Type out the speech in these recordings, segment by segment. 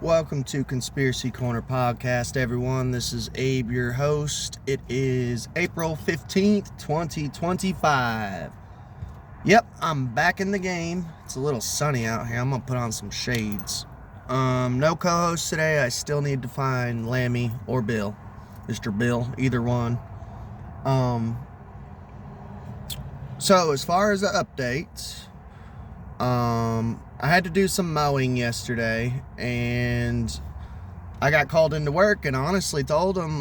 Welcome to Conspiracy Corner Podcast, everyone. This is Abe, your host. It is April 15th, 2025. Yep, I'm back in the game. It's a little sunny out here. I'm going to put on some shades. No co-host today. I still need to find Lammy or Bill. Mr. Bill, either one. So, as far as the updates, I had to do some mowing yesterday, and I got called into work and honestly told him,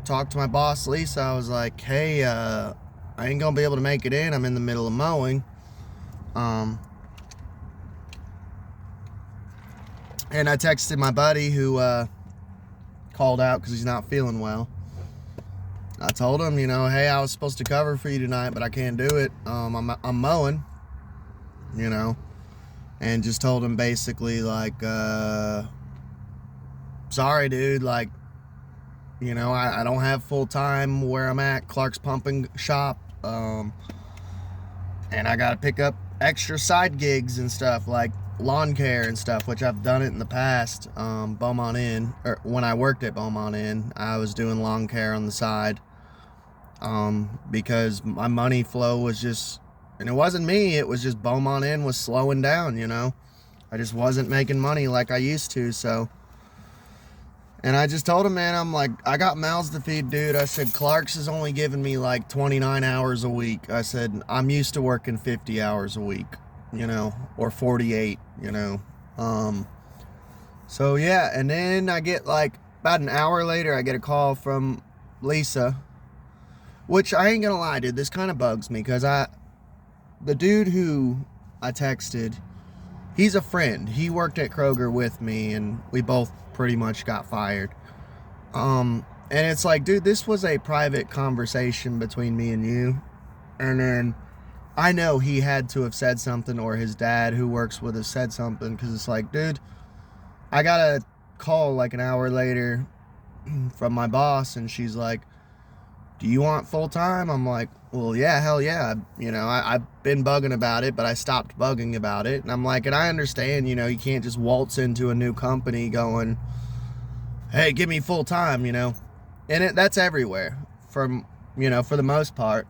talked to my boss, Lisa. I was like, hey, I ain't gonna be able to make it in. I'm in the middle of mowing. And I texted my buddy who, called out because he's not feeling well. I told him, hey, I was supposed to cover for you tonight, but I can't do it. I'm mowing, and just told him basically sorry dude, I don't have full time where I'm at, Clark's pumping shop, and I gotta pick up extra side gigs and stuff like lawn care and stuff, which I've done it in the past. Beaumont Inn, or when I worked at Beaumont Inn, I was doing lawn care on the side, because my money flow was just, and it wasn't me, it was just Beaumont Inn was slowing down, I just wasn't making money like I used to, so. And I just told him, man, I'm like, I got mouths to feed, dude. I said, Clark's is only giving me 29 hours a week. I said, I'm used to working 50 hours a week, or 48, So yeah, and then I get about an hour later, I get a call from Lisa, which I ain't gonna lie, dude, this kind of bugs me, because the dude who I texted, he's a friend. He worked at Kroger with me, and we both pretty much got fired. And it's like, dude, this was a private conversation between me and you. And then I know he had to have said something, or his dad who works with us said something, because it's like, dude, I got a call an hour later from my boss, and she's like, do you want full time? I'm like, well, yeah, hell yeah. I've been bugging about it, but I stopped bugging about it. And I'm like, and I understand, you can't just waltz into a new company going, hey, give me full time, And that's everywhere. For the most part.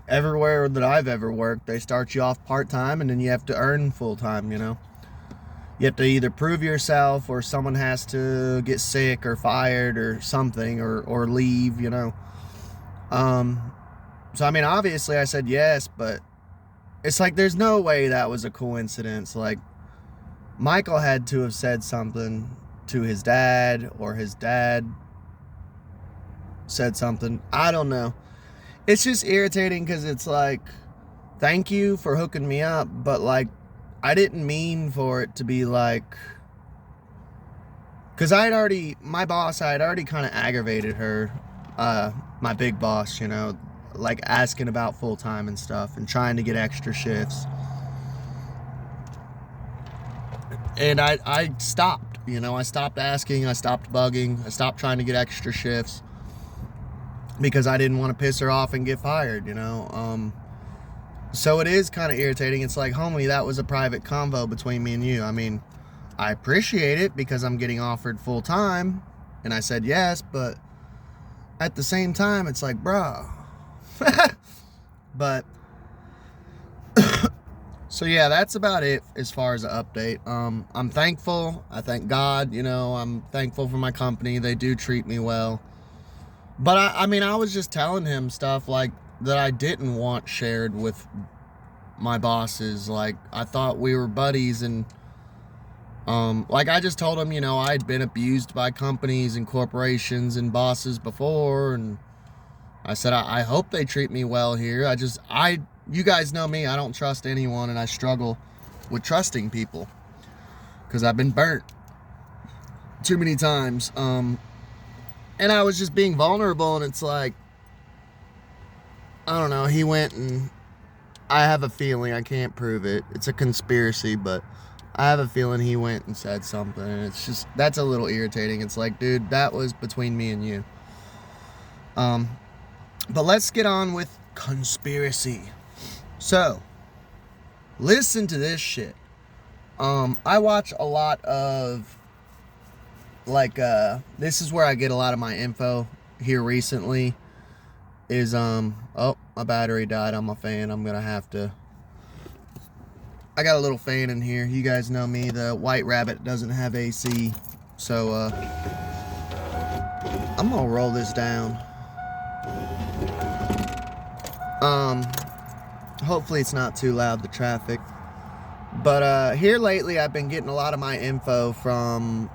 Everywhere that I've ever worked, they start you off part-time, and then you have to earn full-time, You have to either prove yourself, or someone has to get sick or fired or something, or leave, So, obviously I said yes, but it's there's no way that was a coincidence. Michael had to have said something to his dad, or his dad said something. I don't know. It's just irritating, because it's thank you for hooking me up, but I didn't mean for it to be because my boss, I had already kind of aggravated her, my big boss, asking about full time and stuff, and trying to get extra shifts. And I stopped, I stopped asking, I stopped bugging, I stopped trying to get extra shifts, because I didn't want to piss her off and get fired, So it is kind of irritating. It's like, homie, that was a private convo between me and you. I appreciate it, because I'm getting offered full time, and I said yes, but at the same time, it's like, bro. But so yeah, that's about it as far as the update. I'm thankful. I thank God, I'm thankful for my company. They do treat me well. But I was just telling him stuff that I didn't want shared with my bosses. I thought we were buddies, and I just told him, I'd been abused by companies and corporations and bosses before, and I said, I hope they treat me well here. You guys know me, I don't trust anyone, and I struggle with trusting people, because I've been burnt too many times. And I was just being vulnerable, and it's I don't know, he went, and I have a feeling, I can't prove it, it's a conspiracy, but I have a feeling he went and said something, and it's just, that's a little irritating. It's dude, that was between me and you. But let's get on with conspiracy. So, listen to this shit. I watch a lot of, like, this is where I get a lot of my info here recently, is, oh, my battery died on my fan. I'm gonna have to, I got a little fan in here. You guys know me, the White Rabbit doesn't have AC, so, I'm gonna roll this down. Hopefully it's not too loud, the traffic. But here lately I've been getting a lot of my info from,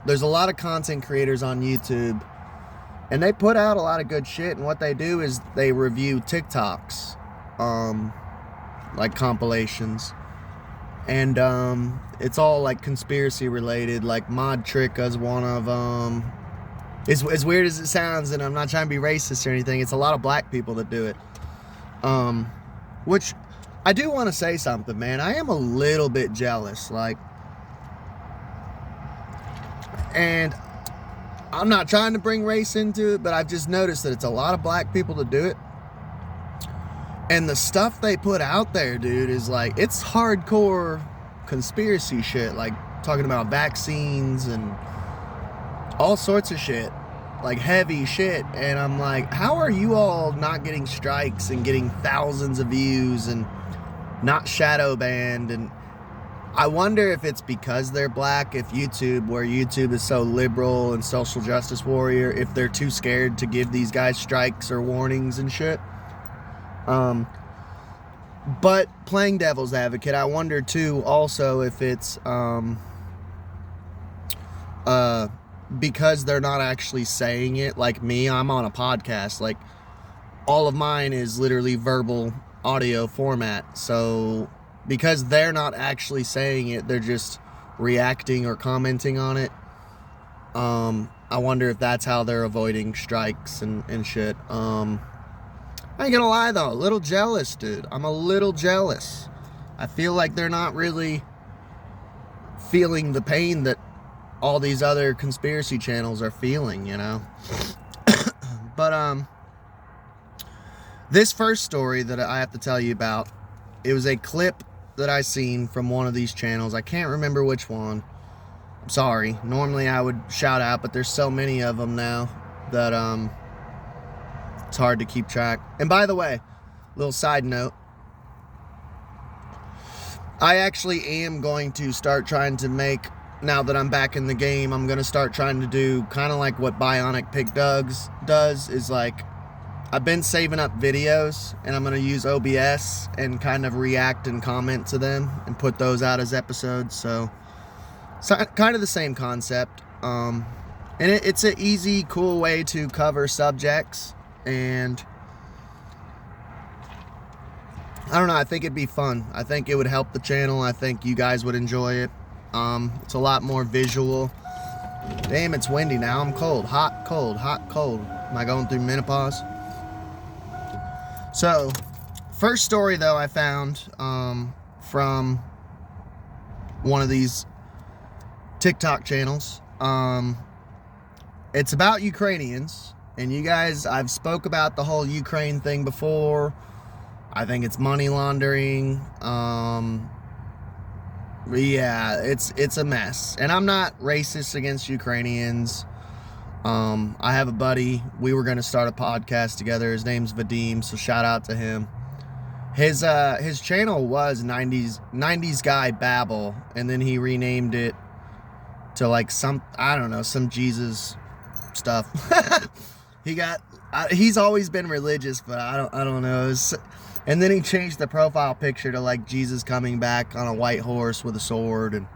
there's a lot of content creators on YouTube, and they put out a lot of good shit, and what they do is they review TikToks, like compilations, and it's all like conspiracy related, like Mod Tricka's one of them. As weird as it sounds, and I'm not trying to be racist or anything, it's a lot of black people that do it. Which, I do want to say something, man. I am a little bit jealous, like, and I'm not trying to bring race into it, but I've just noticed that it's a lot of black people that do it. And the stuff they put out there, dude, is like, it's hardcore conspiracy shit, like talking about vaccines and all sorts of shit, like heavy shit. And I'm like, how are you all not getting strikes and getting thousands of views and not shadow banned? And I wonder if it's because they're black, if YouTube, where YouTube is so liberal and social justice warrior, if they're too scared to give these guys strikes or warnings and shit. But playing devil's advocate, I wonder too also if it's because they're not actually saying it. Like me, I'm on a podcast, like all of mine is literally verbal audio format, so because they're not actually saying it, they're just reacting or commenting on it. I wonder if that's how they're avoiding strikes and shit. I ain't gonna lie though, a little jealous, dude. I'm a little jealous. I feel like they're not really feeling the pain that all these other conspiracy channels are feeling, you know. But this first story that I have to tell you about, it was a clip that I seen from one of these channels. I can't remember which one. I'm sorry. Normally I would shout out, but there's so many of them now that it's hard to keep track. And by the way, little side note, I actually am going to start trying to make, now that I'm back in the game, I'm going to start trying to do kind of like what Bionic Pick does, is like, I've been saving up videos, and I'm going to use OBS and kind of react and comment to them and put those out as episodes. So kind of the same concept. And it's an easy, cool way to cover subjects. And I don't know, I think it'd be fun. I think it would help the channel. I think you guys would enjoy it. It's a lot more visual. Damn, it's windy now. I'm cold. Hot, cold, hot, cold. Am I going through menopause? So, first story though I found from one of these TikTok channels. It's about Ukrainians. And you guys, I've spoke about the whole Ukraine thing before. I think it's money laundering. Yeah, it's a mess. And I'm not racist against Ukrainians. I have a buddy. We were going to start a podcast together. His name's Vadim, so shout out to him. His channel was 90s Guy Babble, and then he renamed it to like some, I don't know, some Jesus stuff. He's always been religious, but I don't know. And then he changed the profile picture to like Jesus coming back on a white horse with a sword. And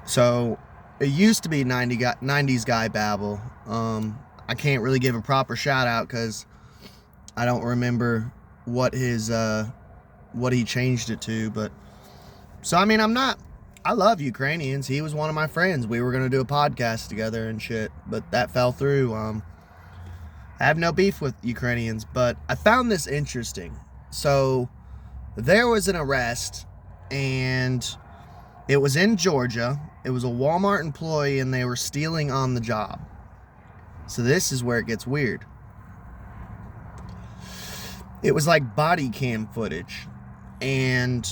so it used to be 90s Guy Babble. I can't really give a proper shout out because I don't remember what he changed it to. But so I mean, I love Ukrainians. He was one of my friends. We were gonna do a podcast together and shit, but that fell through. I have no beef with Ukrainians, but I found this interesting. So there was an arrest, and it was in Georgia. It was a Walmart employee, and they were stealing on the job. So this is where it gets weird. It was like body cam footage, and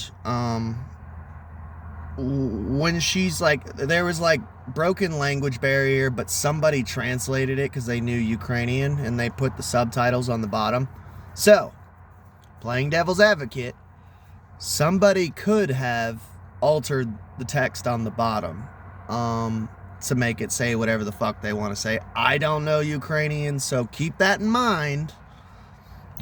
when she's like, there was like broken language barrier, but somebody translated it because they knew Ukrainian and they put the subtitles on the bottom. So, playing devil's advocate, somebody could have altered the text on the bottom to make it say whatever the fuck they want to say. I don't know Ukrainian, so keep that in mind.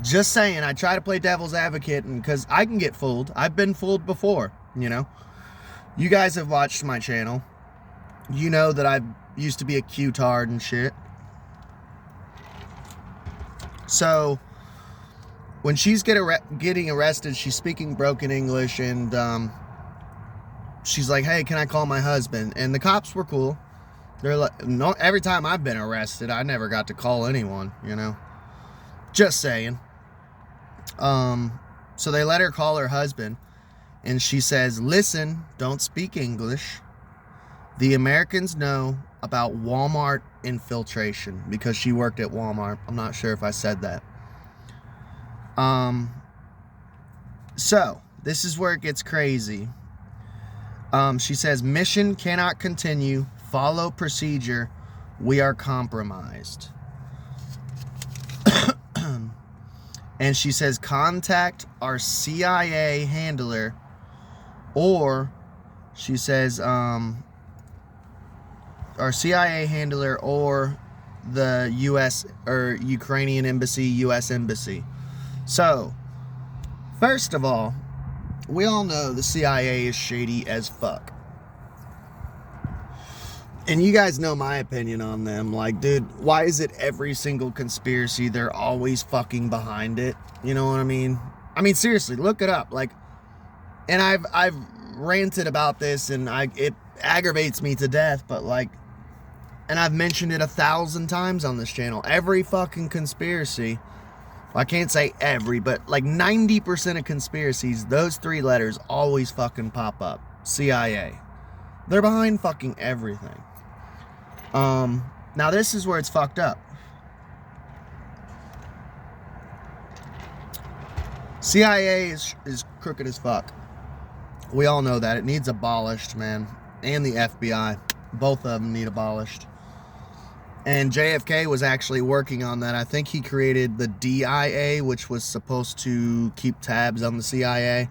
Just saying, I try to play devil's advocate, and because I can get fooled. I've been fooled before, you know. You guys have watched my channel. You know that I used to be a Q-tard and shit. So, when she's getting arrested, she's speaking broken English, and she's like, hey, can I call my husband? And the cops were cool. They're like, no, every time I've been arrested, I never got to call anyone, you know. Just saying. So they let her call her husband, and she says, listen, don't speak English. The Americans know about Wal-Mart infiltration, because she worked at Wal-Mart. I'm not sure if I said that. So this is where it gets crazy. She says, mission cannot continue. Follow procedure. We are compromised. And she says, contact our CIA handler, or she says, our CIA handler or the U.S. or Ukrainian embassy, U.S. embassy. So, first of all, we all know the CIA is shady as fuck. And you guys know my opinion on them. Like, dude, why is it every single conspiracy, they're always fucking behind it? You know what I mean? I mean, seriously, look it up. Like, and I've ranted about this, and it aggravates me to death, but like, and I've mentioned it 1,000 times on this channel. Every fucking conspiracy, well, I can't say every, but like 90% of conspiracies, those 3 letters always fucking pop up. CIA. They're behind fucking everything. Now this is where it's fucked up. CIA is crooked as fuck. We all know that. It needs abolished, man. And the FBI. Both of them need abolished. And JFK was actually working on that. I think he created the DIA, which was supposed to keep tabs on the CIA.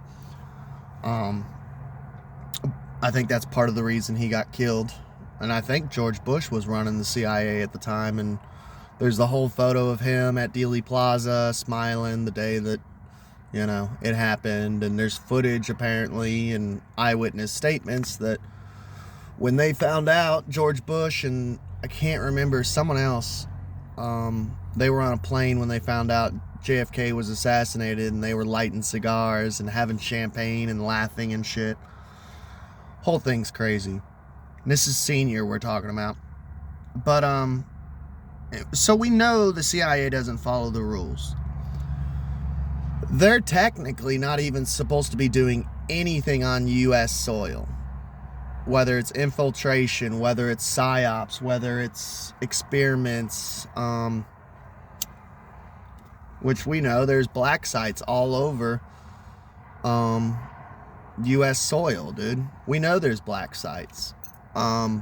I think that's part of the reason he got killed. And I think George Bush was running the CIA at the time. And there's the whole photo of him at Dealey Plaza smiling the day that, you know, it happened. And there's footage apparently and eyewitness statements that when they found out, George Bush and I can't remember, someone else, they were on a plane when they found out JFK was assassinated, and they were lighting cigars and having champagne and laughing and shit. Whole thing's crazy. And this is senior we're talking about. But, so we know the CIA doesn't follow the rules. They're technically not even supposed to be doing anything on U.S. soil. Whether it's infiltration, whether it's psyops, whether it's experiments, which we know there's black sites all over U.S. soil, dude. We know there's black sites. And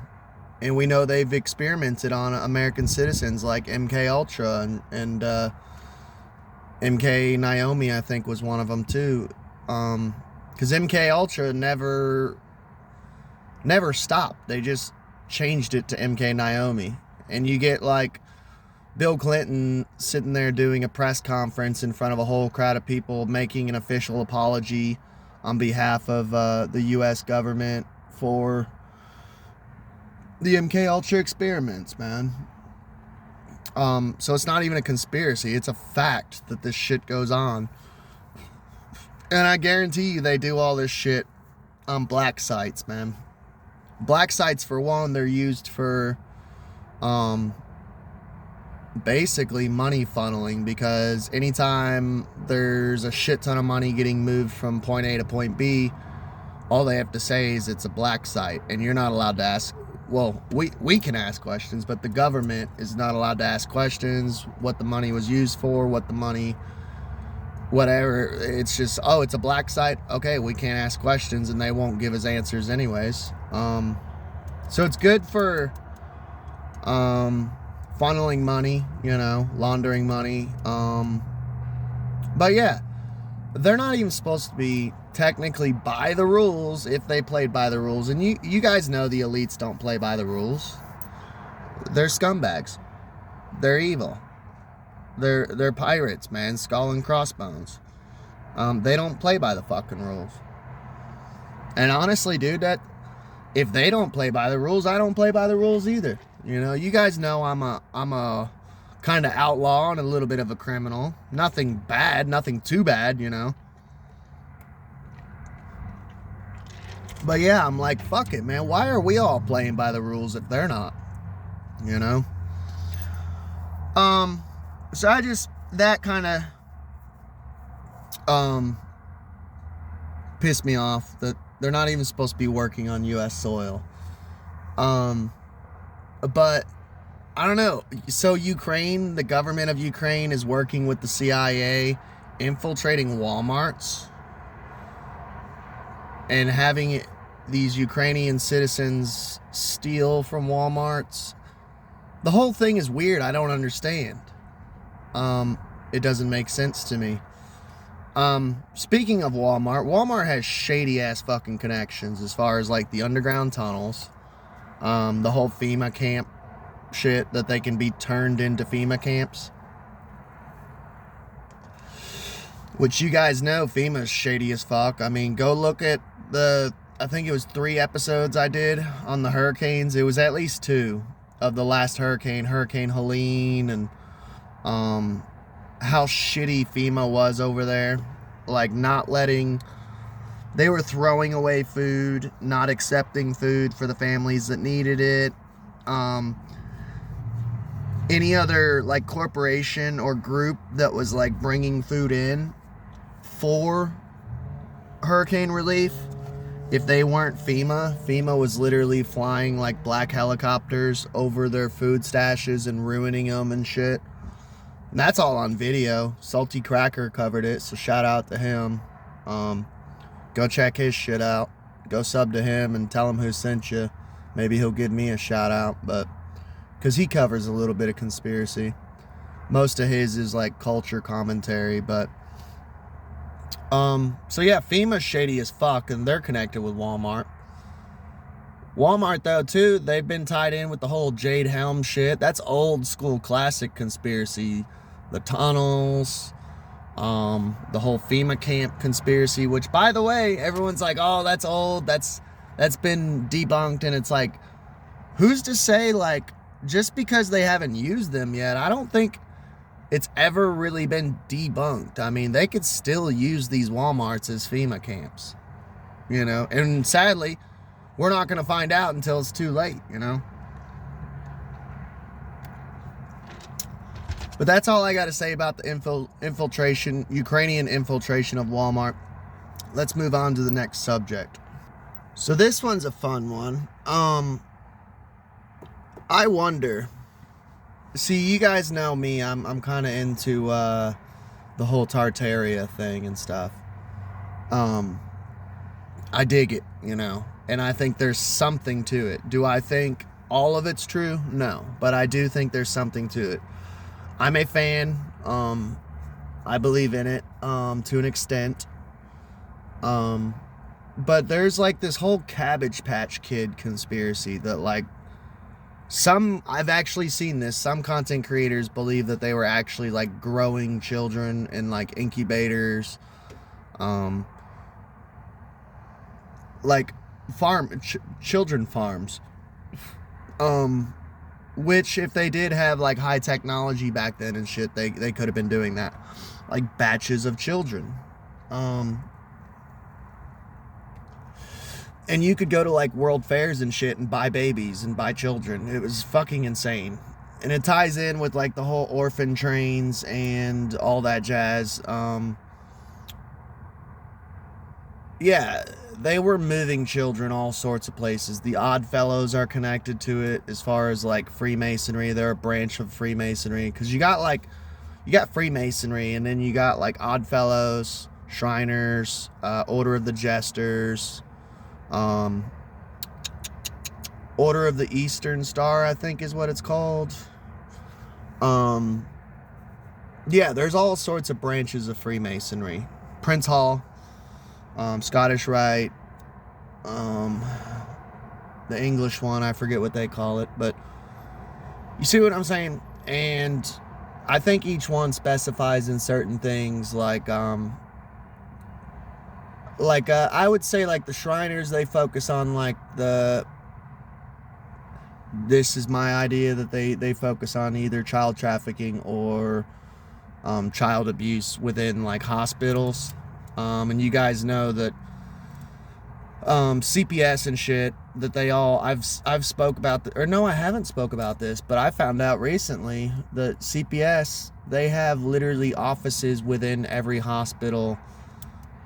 we know they've experimented on American citizens like MK Ultra and MK Naomi, I think, was one of them too. Because MK Ultra never stopped. They just changed it to MK Naomi. And you get like Bill Clinton sitting there doing a press conference in front of a whole crowd of people, making an official apology on behalf of the U.S. government for the MK Ultra experiments, man. So it's not even a conspiracy. It's a fact that this shit goes on. And I guarantee you they do all this shit on black sites, man. Black sites, for one, they're used for basically money funneling, because anytime there's a shit ton of money getting moved from point A to point B, all they have to say is it's a black site, and you're not allowed to ask. Well, we can ask questions, but the government is not allowed to ask questions, what the money was used for, what the money whatever. It's just, oh, it's a black site. Okay, we can't ask questions, and they won't give us answers anyways. So it's good for funneling money, you know, laundering money. But yeah, they're not even supposed to be technically by the rules if they played by the rules. And you guys know the elites don't play by the rules. They're scumbags. They're evil. They're pirates, man. Skull and crossbones. They don't play by the fucking rules. And honestly, dude, that if they don't play by the rules, I don't play by the rules either. You know, you guys know I'm a kind of outlaw and a little bit of a criminal. Nothing bad, nothing too bad, you know. But yeah, I'm like, fuck it, man. Why are we all playing by the rules if they're not? You know? So I just, that kind of pissed me off that they're not even supposed to be working on U.S. soil. But I don't know. So Ukraine, the government of Ukraine is working with the CIA, infiltrating Wal-Marts and having these Ukrainian citizens steal from Wal-Marts. The whole thing is weird. I don't understand. It doesn't make sense to me. Speaking of Walmart, Walmart has shady ass fucking connections as far as like the underground tunnels, the whole FEMA camp shit that they can be turned into FEMA camps. Which you guys know FEMA's shady as fuck. I mean, go look at I think it was 3 episodes I did on the hurricanes. It was at least 2 of the last hurricane, Hurricane Helene, and how shitty FEMA was over there. Like they were throwing away food, not accepting food for the families that needed it. Any other like corporation or group that was like bringing food in for hurricane relief, if they weren't FEMA was literally flying like black helicopters over their food stashes and ruining them and shit. And that's all on video. Salty Cracker covered it, so shout out to him. Go check his shit out. Go sub to him and tell him who sent you. Maybe he'll give me a shout out, but because he covers a little bit of conspiracy. Most of his is like culture commentary, but so yeah, FEMA's shady as fuck, and they're connected with Walmart. Walmart, though, too, they've been tied in with the whole Jade Helm shit. That's old school classic conspiracy. The tunnels, the whole FEMA camp conspiracy, which, by the way, everyone's like, oh, that's old, that's been debunked, and it's like, who's to say, like, just because they haven't used them yet, I don't think it's ever really been debunked. I mean, they could still use these Walmarts as FEMA camps, you know, and sadly, we're not going to find out until it's too late, you know. But that's all I got to say about the infiltration, Ukrainian infiltration of Walmart. Let's move on to the next subject. So this one's a fun one. I wonder. See, you guys know me. I'm kind of into the whole Tartaria thing and stuff. I dig it, you know. And I think there's something to it. Do I think all of it's true? No. But I do think there's something to it. I'm a fan. I believe in it to an extent. But there's like this whole Cabbage Patch Kid conspiracy that like I've actually seen this. Some content creators believe that they were actually like growing children in like incubators. Like children farms, which if they did have like high technology back then and shit, they could have been doing that, like batches of children. And you could go to like world fairs and shit and buy babies and buy children. It was fucking insane. And it ties in with like the whole orphan trains and all that jazz. Yeah, they were moving children all sorts of places. The Oddfellows are connected to it as far as like Freemasonry. They're a branch of Freemasonry. Because you got like you got Freemasonry, and then you got like Oddfellows, Shriners, Order of the Jesters, Order of the Eastern Star, I think is what it's called. Yeah, there's all sorts of branches of Freemasonry. Prince Hall, Scottish Rite, the English one, I forget what they call it, but you see what I'm saying? And I think each one specifies in certain things, like I would say like the Shriners, they focus on like this is my idea, that they focus on either child trafficking or child abuse within like hospitals. And you guys know that CPS and shit, that they all, I've spoke about or no, I haven't spoke about this, but I found out recently that CPS, they have literally offices within every hospital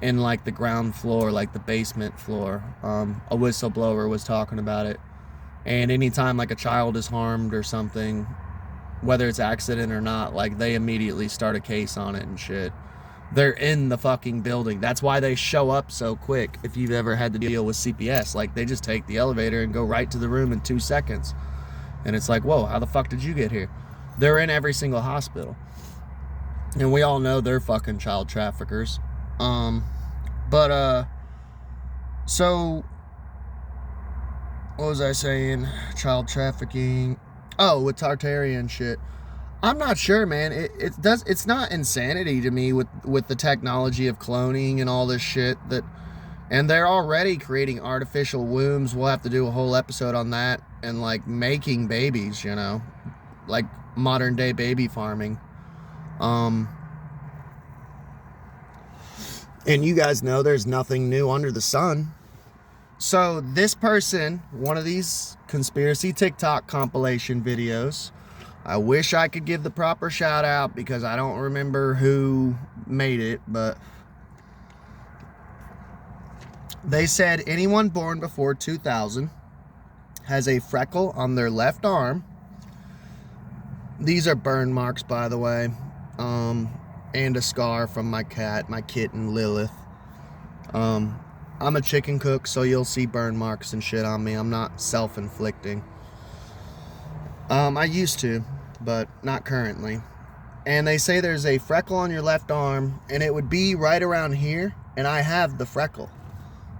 in like the ground floor, like the basement floor. A whistleblower was talking about it. And anytime like a child is harmed or something, whether it's accident or not, like they immediately start a case on it and shit. They're in the fucking building. That's why they show up so quick. If you've ever had to deal with CPS, like they just take the elevator and go right to the room in 2 seconds. And it's like, whoa, how the fuck did you get here? They're in every single hospital. And we all know they're fucking child traffickers. So what was I saying? Child trafficking. Oh, with Tartarian shit. I'm not sure, man. It's not insanity to me with the technology of cloning and all this shit, and they're already creating artificial wombs. We'll have to do a whole episode on that, and like making babies, you know, like modern day baby farming. And you guys know there's nothing new under the sun. So this person, one of these conspiracy TikTok compilation videos, I wish I could give the proper shout out because I don't remember who made it, but they said anyone born before 2000 has a freckle on their left arm. These are burn marks, by the way, and a scar from my kitten Lilith. I'm a chicken cook, so you'll see burn marks and shit on me. I'm not self-inflicting. I used to, but not currently. And they say there's a freckle on your left arm, and it would be right around here, and I have the freckle.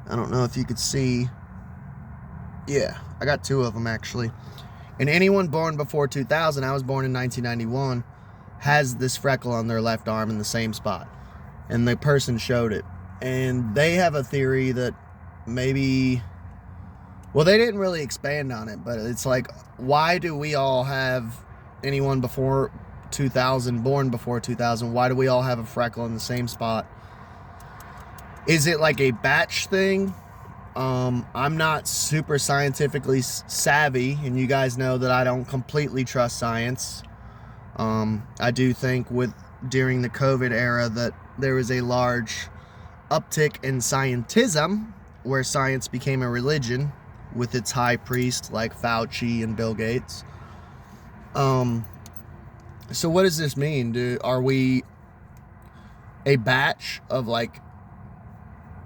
I don't know if you could see. Yeah, I got 2 of them actually. And anyone born before 2000, I was born in 1991, has this freckle on their left arm in the same spot. And the person showed it. And they have a theory that maybe, well, they didn't really expand on it, but it's like, why do we all have, anyone before 2000, born before 2000, why do we all have a freckle in the same spot? Is it like a batch thing? I'm not super scientifically savvy, and you guys know that I don't completely trust science. I do think during the COVID era that there was a large uptick in scientism, where science became a religion with its high priest like Fauci and Bill Gates. So what does this mean, dude? Are we a batch of like,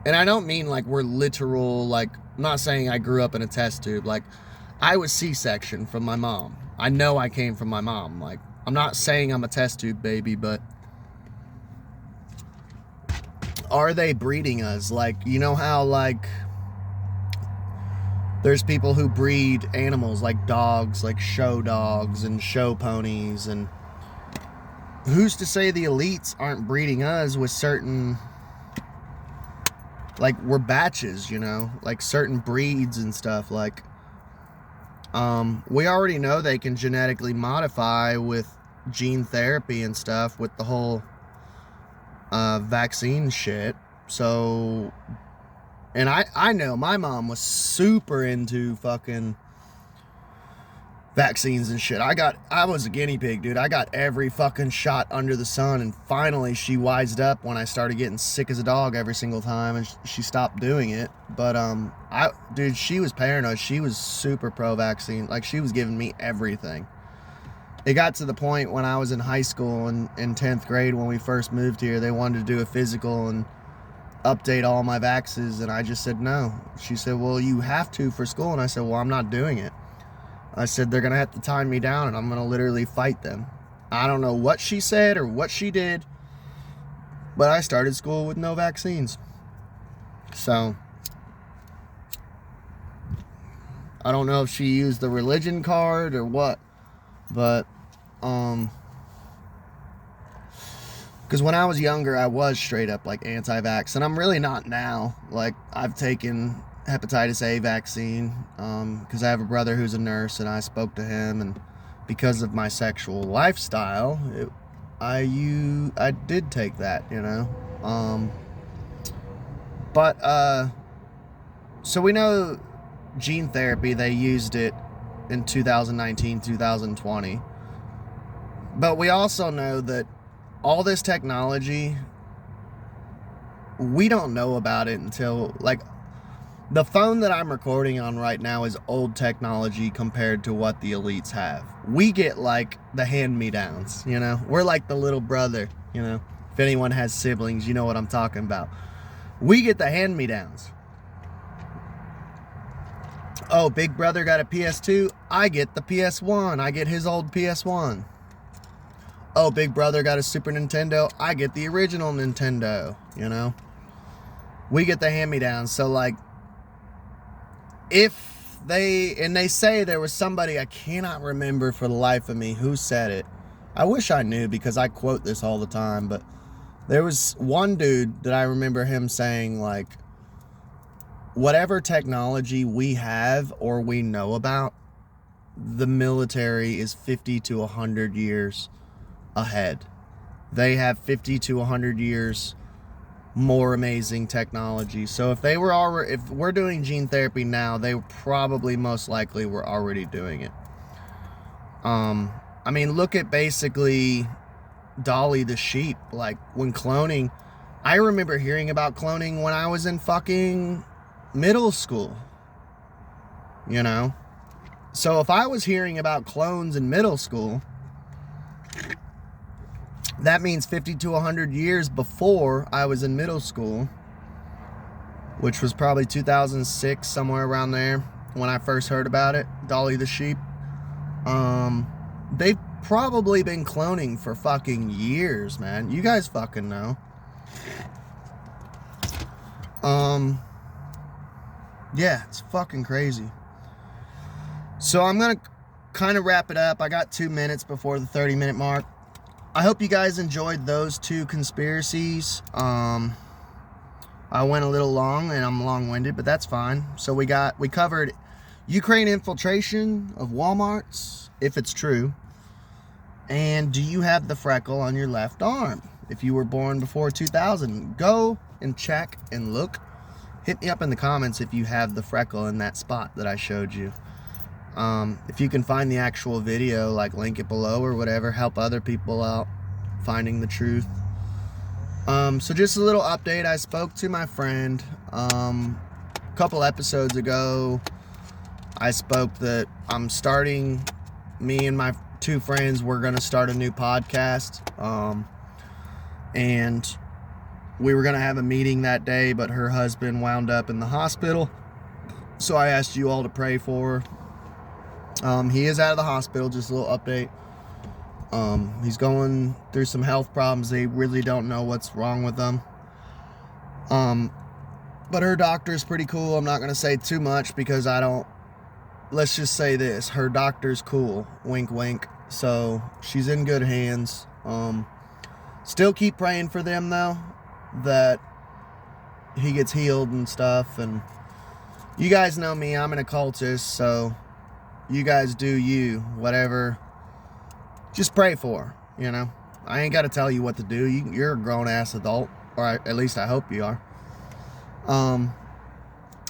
and I don't mean like we're literal, like, I'm not saying I grew up in a test tube. Like, I was C-section from my mom. I know I came from my mom. Like, I'm not saying I'm a test tube baby, but are they breeding us? Like, you know how like there's people who breed animals like dogs, like show dogs and show ponies, and who's to say the elites aren't breeding us with certain, like, we're batches, you know, like certain breeds and stuff. Like, we already know they can genetically modify with gene therapy and stuff with the whole vaccine shit. So, and I know my mom was super into fucking vaccines and shit. I was a guinea pig, dude. I got every fucking shot under the sun, and finally she wised up when I started getting sick as a dog every single time, and she stopped doing it. But dude, she was paranoid. She was super pro vaccine. Like, she was giving me everything. it got to the point when I was in high school and in 10th grade when we first moved here, they wanted to do a physical and update all my vaxes, and I just said no. She said, well, you have to for school. And I said, well, I'm not doing it. I said, they're going to have to tie me down, and I'm going to literally fight them. I don't know what she said or what she did, but I started school with no vaccines. So I don't know if she used the religion card or what, but because when I was younger, I was straight up like anti-vax, and I'm really not now. Like, I've taken hepatitis A vaccine because I have a brother who's a nurse, and I spoke to him, and because of my sexual lifestyle, I did take that, you know. So we know gene therapy, they used it in 2019, 2020. But we also know that all this technology, we don't know about it until, like, the phone that I'm recording on right now is old technology compared to what the elites have. We get, like, the hand-me-downs, you know? We're like the little brother, you know? If anyone has siblings, you know what I'm talking about. We get the hand-me-downs. Oh, big brother got a PS2. I get the PS1. I get his old PS1. Oh, big brother got a Super Nintendo. I get the original Nintendo, you know? We get the hand-me-downs. So, like, if they say there was somebody, I cannot remember for the life of me who said it. I wish I knew because I quote this all the time, but there was one dude that I remember him saying, like, whatever technology we have or we know about, the military is 50 to 100 years ahead. They have 50 to 100 years more amazing technology. So if we're doing gene therapy now, they probably most likely were already doing it. I mean, look at basically Dolly the sheep. Like, when cloning, I remember hearing about cloning when I was in fucking middle school, you know? So if I was hearing about clones in middle school, that means 50 to 100 years before I was in middle school, which was probably 2006, somewhere around there, when I first heard about it, Dolly the sheep. They've probably been cloning for fucking years, man. You guys fucking know. Yeah, it's fucking crazy. So I'm gonna kind of wrap it up. I got 2 minutes before the 30-minute mark. I hope you guys enjoyed those two conspiracies. I went a little long and I'm long-winded, but that's fine. So we covered Ukraine infiltration of Wal-Marts, if it's true. And do you have the freckle on your left arm? If you were born before 2000, go and check and look. Hit me up in the comments if you have the freckle in that spot that I showed you. If you can find the actual video, like, link it below or whatever, help other people out finding the truth. So just a little update. I spoke to my friend a couple episodes ago. I spoke that me and my two friends, we're going to start a new podcast. And we were going to have a meeting that day, but her husband wound up in the hospital. So I asked you all to pray for her. He is out of the hospital, just a little update. He's going through some health problems. They really don't know what's wrong with him. But her doctor's pretty cool. I'm not going to say too much because let's just say this. Her doctor's cool. Wink, wink. So she's in good hands. Still keep praying for them, though, that he gets healed and stuff. And you guys know me. I'm an occultist, so you guys do you, whatever. Just pray for her, you know. I ain't got to tell you what to do. You're a grown-ass adult, or at least I hope you are.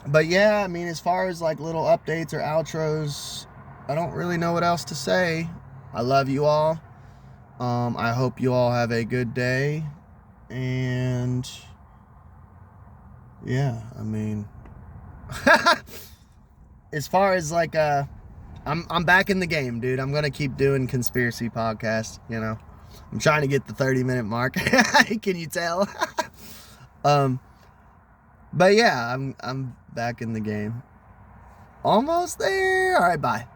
But yeah, I mean, as far as like little updates or outros, I don't really know what else to say. I love you all. I hope you all have a good day. And yeah, I mean, as far as like I I'm back in the game, dude. I'm gonna keep doing conspiracy podcasts. You know, I'm trying to get the 30-minute mark. Can you tell? But yeah, I'm back in the game. Almost there. All right, bye.